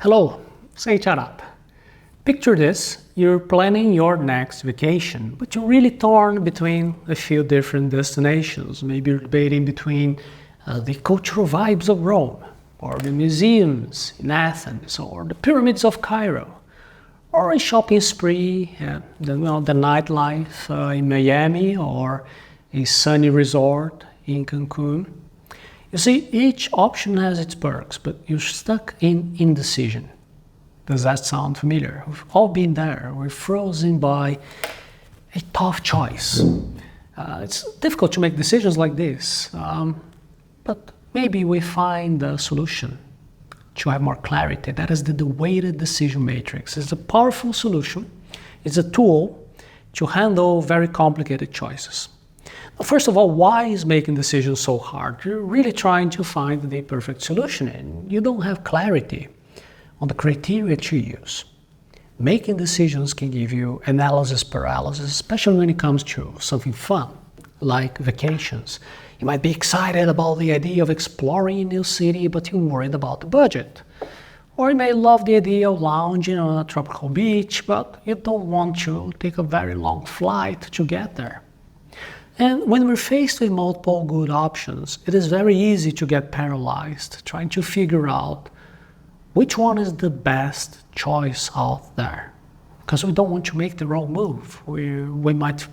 Hello, Seiiti Arata. Picture this, you're planning your next vacation, but you're really torn between a few different destinations. Maybe you're debating between the cultural vibes of Rome, or the museums in Athens, or the pyramids of Cairo, or a shopping spree, the nightlife in Miami, or a sunny resort in Cancun. You see, each option has its perks, but you're stuck in indecision. Does that sound familiar? We've all been there. We're frozen by a tough choice. It's difficult to make decisions like this, but maybe we find a solution to have more clarity. That is the weighted decision matrix. It's a powerful solution. It's a tool to handle very complicated choices. First of all, why is making decisions so hard? You're really trying to find the perfect solution and you don't have clarity on the criteria to use. Making decisions can give you analysis paralysis, especially when it comes to something fun, like vacations. You might be excited about the idea of exploring a new city, but you're worried about the budget. Or you may love the idea of lounging on a tropical beach, but you don't want to take a very long flight to get there. And when we're faced with multiple good options, it is very easy to get paralyzed, trying to figure out which one is the best choice out there. Because we don't want to make the wrong move. We might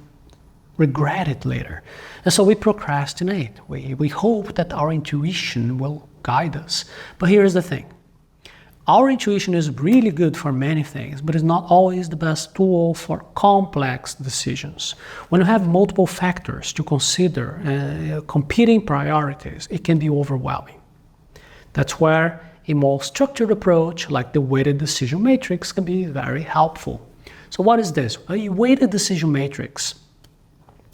regret it later. And so we procrastinate. We hope that our intuition will guide us. But here's the thing. Our intuition is really good for many things, but it's not always the best tool for complex decisions. When you have multiple factors to consider, competing priorities, it can be overwhelming. That's where a more structured approach, like the weighted decision matrix, can be very helpful. So what is this? A weighted decision matrix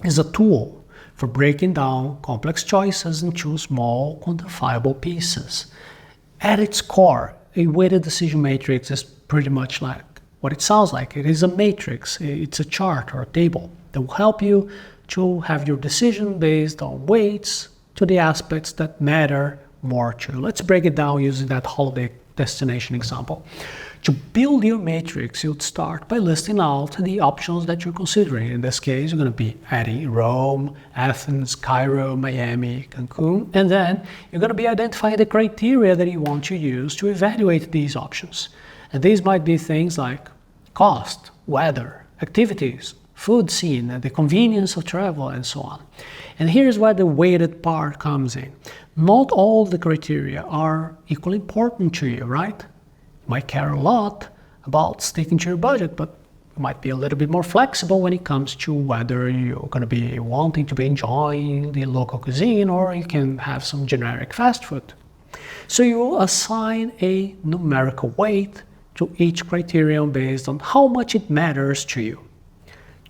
is a tool for breaking down complex choices into small, quantifiable pieces. At its core, a weighted decision matrix is pretty much like what it sounds like. It is a matrix, it's a chart or a table that will help you to have your decision based on weights to the aspects that matter more to you. Let's break it down using that holiday destination example. To build your matrix, you'd start by listing out the options that you're considering. In this case, you're going to be adding Rome, Athens, Cairo, Miami, Cancun, and then you're going to be identifying the criteria that you want to use to evaluate these options. And these might be things like cost, weather, activities, food scene, the convenience of travel, and so on. And here's where the weighted part comes in. Not all the criteria are equally important to you, right? You might care a lot about sticking to your budget, but you might be a little bit more flexible when it comes to whether you're going to be wanting to be enjoying the local cuisine or you can have some generic fast food. So you assign a numerical weight to each criterion based on how much it matters to you.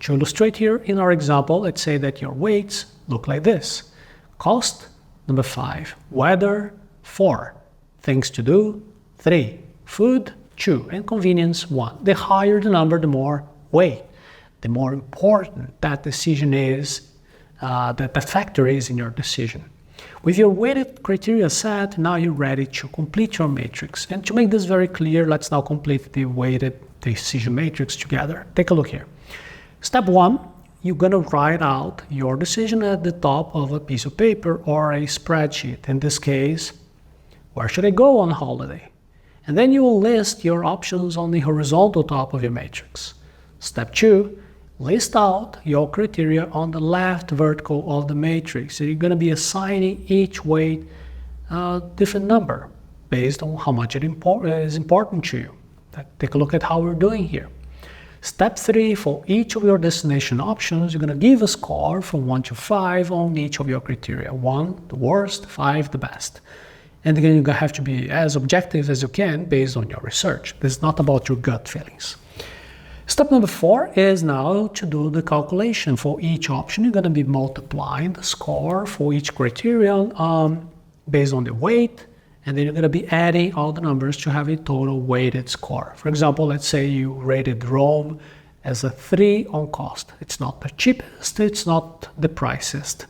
To illustrate here in our example, let's say that your weights look like this. Cost, number 5. Weather, 4. Things to do, 3. Food, 2. And convenience, 1. The higher the number, the more weight. The more important that decision is, that factor is in your decision. With your weighted criteria set, now you're ready to complete your matrix. And to make this very clear, let's now complete the weighted decision matrix together. Take a look here. Step 1, you're going to write out your decision at the top of a piece of paper or a spreadsheet. In this case, where should I go on holiday? And then you will list your options on the horizontal top of your matrix. Step 2, list out your criteria on the left vertical of the matrix. So you're going to be assigning each weight a different number based on how much it is important to you. Take a look at how we're doing here. Step 3, for each of your destination options, you're going to give a score from 1 to 5 on each of your criteria. 1, the worst, 5, the best. And again, you're going to have to be as objective as you can based on your research. This is not about your gut feelings. Step number 4 is now to do the calculation. For each option, you're going to be multiplying the score for each criterion based on the weight, and then you're going to be adding all the numbers to have a total weighted score. For example, let's say you rated Rome as a 3 on cost. It's not the cheapest, it's not the priciest.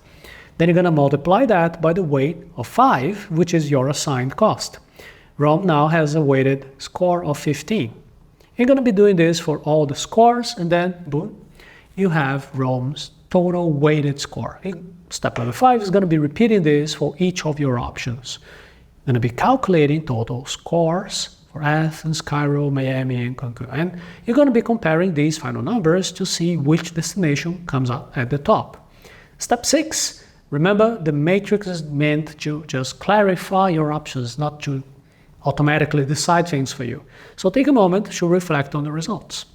Then you're going to multiply that by the weight of 5, which is your assigned cost. Rome now has a weighted score of 15. You're going to be doing this for all the scores, and then, boom, you have Rome's total weighted score. Step number 5 is going to be repeating this for each of your options. You're going to be calculating total scores for Athens, Cairo, Miami, and Cancun. And you're going to be comparing these final numbers to see which destination comes out at the top. Step 6, remember the matrix is meant to just clarify your options, not to automatically decide things for you. So take a moment to reflect on the results.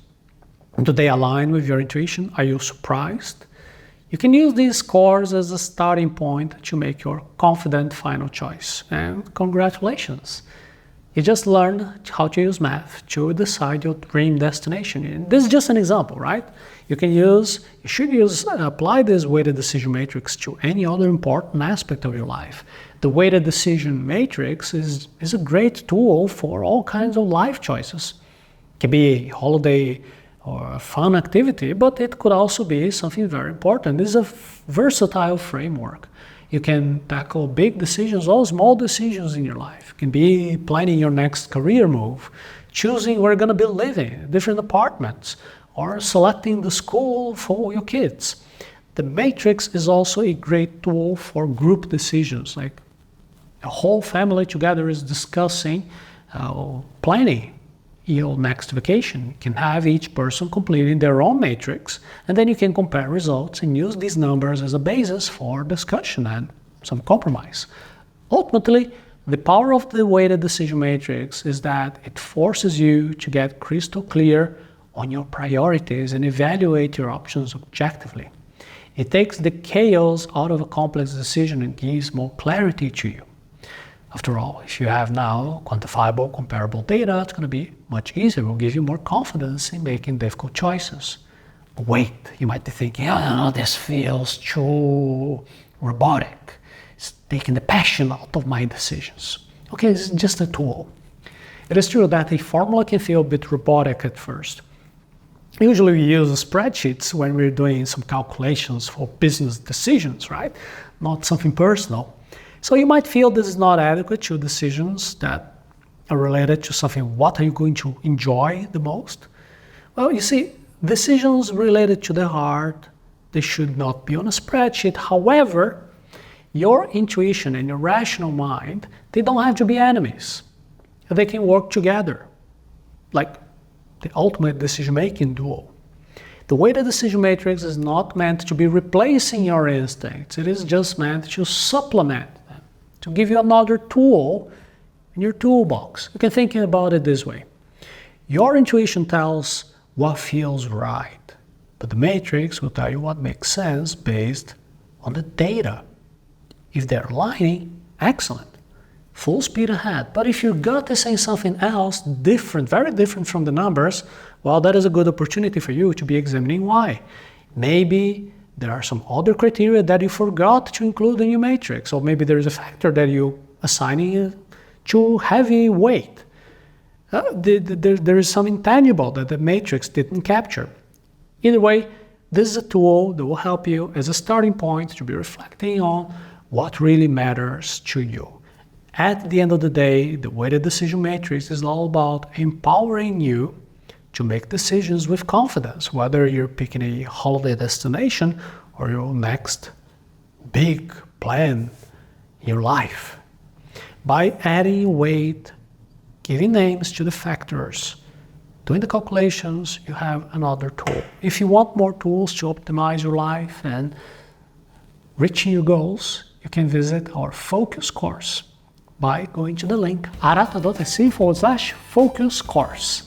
Do they align with your intuition? Are you surprised? You can use these scores as a starting point to make your confident final choice. And congratulations! You just learned how to use math to decide your dream destination. And this is just an example, right? You should apply this weighted decision matrix to any other important aspect of your life. The weighted decision matrix is a great tool for all kinds of life choices. It can be a holiday or a fun activity, but it could also be something very important. This is a versatile framework. You can tackle big decisions or small decisions in your life. It can be planning your next career move, choosing where you're going to be living, different apartments, or selecting the school for your kids. The matrix is also a great tool for group decisions, like a whole family together is discussing planning your next vacation. You can have each person completing their own matrix, and then you can compare results and use these numbers as a basis for discussion and some compromise. Ultimately, the power of the weighted decision matrix is that it forces you to get crystal clear on your priorities and evaluate your options objectively. It takes the chaos out of a complex decision and gives more clarity to you. After all, if you have now quantifiable, comparable data, it's going to be much easier. It will give you more confidence in making difficult choices. But wait, you might be thinking, oh, this feels too robotic. It's taking the passion out of my decisions. Okay, this is just a tool. It is true that a formula can feel a bit robotic at first. Usually we use spreadsheets when we're doing some calculations for business decisions, right? Not something personal. So you might feel this is not adequate to decisions that are related to something. What are you going to enjoy the most? Well, you see, decisions related to the heart, they should not be on a spreadsheet. However, your intuition and your rational mind, they don't have to be enemies. They can work together, like the ultimate decision-making duo. The weighted decision matrix is not meant to be replacing your instincts. It is just meant to supplement them, to give you another tool in your toolbox. You can think about it this way. Your intuition tells what feels right, but the matrix will tell you what makes sense based on the data. If they're aligning, excellent. Full speed ahead. But if your gut is saying something else different, very different from the numbers, well, that is a good opportunity for you to be examining why. Maybe there are some other criteria that you forgot to include in your matrix, or maybe there is a factor that you're assigning too heavy weight. There is some intangible that the matrix didn't capture. Either way, this is a tool that will help you as a starting point to be reflecting on what really matters to you. At the end of the day, the weighted decision matrix is all about empowering you to make decisions with confidence, whether you're picking a holiday destination or your next big plan in your life. By adding weight, giving names to the factors, doing the calculations, you have another tool. If you want more tools to optimize your life and reaching your goals, you can visit our focus course by going to the link arata.se/focus course.